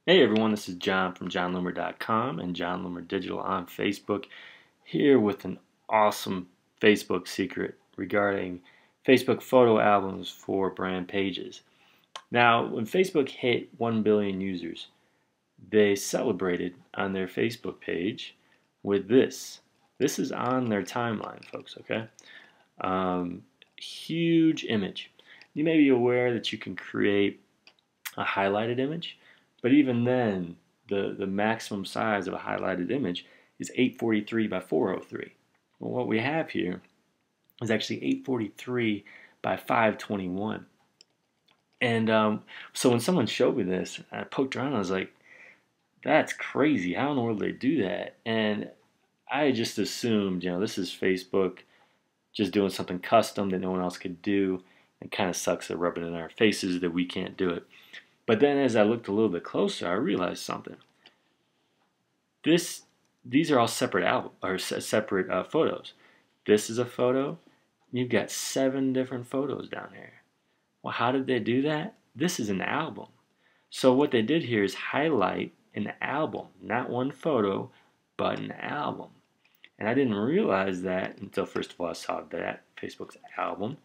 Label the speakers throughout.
Speaker 1: Hey everyone, this is John from JohnLoomer.com and John Loomer Digital on Facebook, here with an awesome Facebook secret regarding Facebook photo albums for brand pages. Now, when Facebook hit 1 billion users, they celebrated on their Facebook page with this. This is on their timeline, folks, okay? Huge image. You may be aware that you can create a highlighted image, but even then, the maximum size of a highlighted image is 843 by 403. Well, what we have here is actually 843 by 521. And so when someone showed me this, I poked around, I was like, that's crazy. How in the world do they do that? And I just assumed, this is Facebook just doing something custom that no one else could do. It kind of sucks that rubbing it in our faces that we can't do it. But then as I looked a little bit closer, I realized something. These are all separate photos. This is a photo. You've got 7 different photos down here. Well, how did they do that? This is an album. So what they did here is highlight an album, not one photo, but an album. And I didn't realize that until first of all I saw that Facebook's album.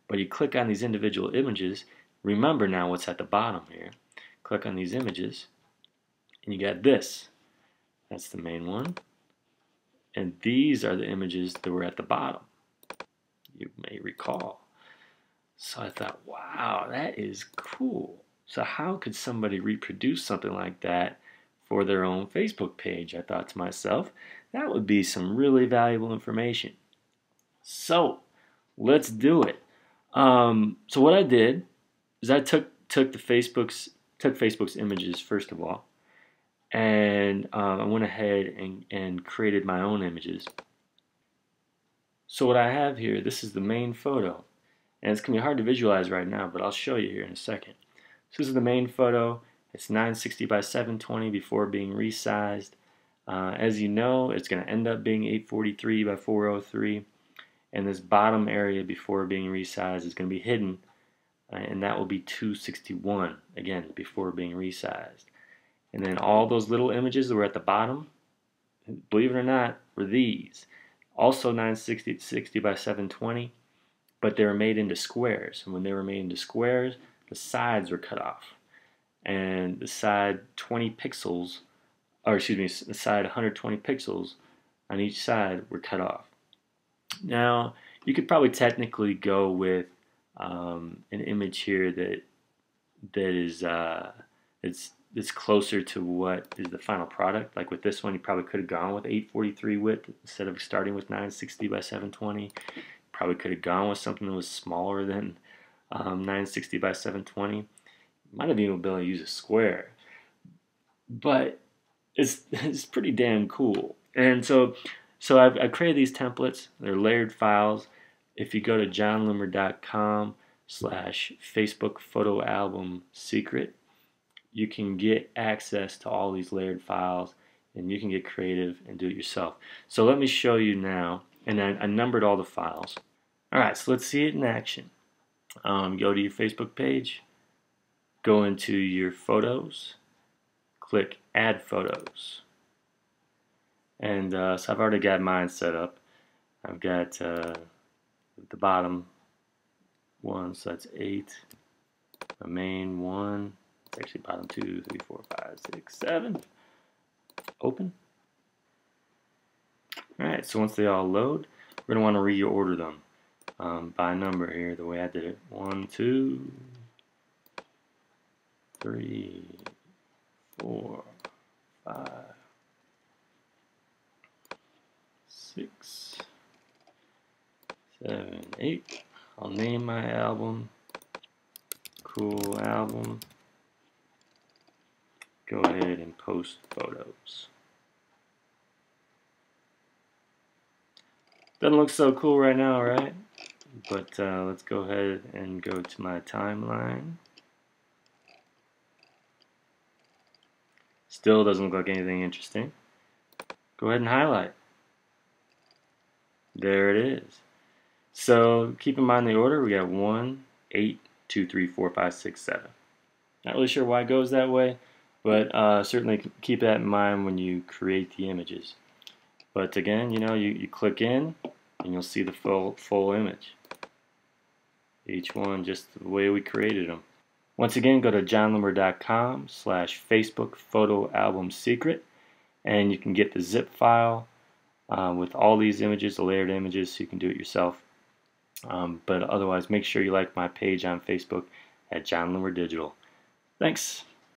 Speaker 1: But you click on these individual images. Remember now what's at the bottom here. Click on these images, and you got this. That's the main one. And these are the images that were at the bottom, you may recall. So I thought, wow, that is cool. So how could somebody reproduce something like that for their own Facebook page? I thought to myself, that would be some really valuable information. So let's do it. So what I did is I took Facebook's images first of all, and I went ahead and created my own images. So what I have here, this is the main photo, and it's going to be hard to visualize right now, but I'll show you here in a second. So this is the main photo. It's 960 by 720 before being resized. As you know, it's going to end up being 843 by 403, and this bottom area before being resized is going to be hidden, and that will be 261, again, before being resized. And then all those little images that were at the bottom, believe it or not, were these. Also 960 by 720, but they were made into squares. And when they were made into squares, the sides were cut off. And the side 20 pixels, or excuse me, the side 120 pixels on each side were cut off. Now, you could probably technically go with an image here that is it's closer to what is the final product. Like with this one, you probably could have gone with 843 width instead of starting with 960 by 720. Probably could have gone with something that was smaller than 960 by 720. Might have even been able to use a square, but it's pretty damn cool. And so I've created these templates. They're layered files. If you go to johnloomer.com/Facebook photo album secret, you can get access to all these layered files, and you can get creative and do it yourself. So let me show you now, and I numbered all the files. Alright, so let's see it in action. Go to your Facebook page, go into your photos, click add photos, and so I've already got mine set up. I've got the bottom one, so that's 8, the main one. It's actually bottom 2, 3, 4, 5, 6, 7. Open. Alright, so once they all load, we're going to want to reorder them by number here, the way I did it. 1, 2, 3, 4, 5, 6, 7, 8. I'll name my album Cool Album. Go ahead and post photos. Doesn't look so cool right now, right? But let's go ahead and go to my timeline. Still doesn't look like anything interesting. Go ahead and highlight. There it is. So keep in mind the order. We got 1, 8, 2, 3, 4, 5, 6, 7. Not really sure why it goes that way. But certainly keep that in mind when you create the images. But again, you click in and you'll see the full image. Each one just the way we created them. Once again, go to jonloomer.com/Facebook photo album secret, and you can get the zip file with all these images, the layered images, so you can do it yourself. But otherwise, make sure you like my page on Facebook at Jon Loomer Digital. Thanks.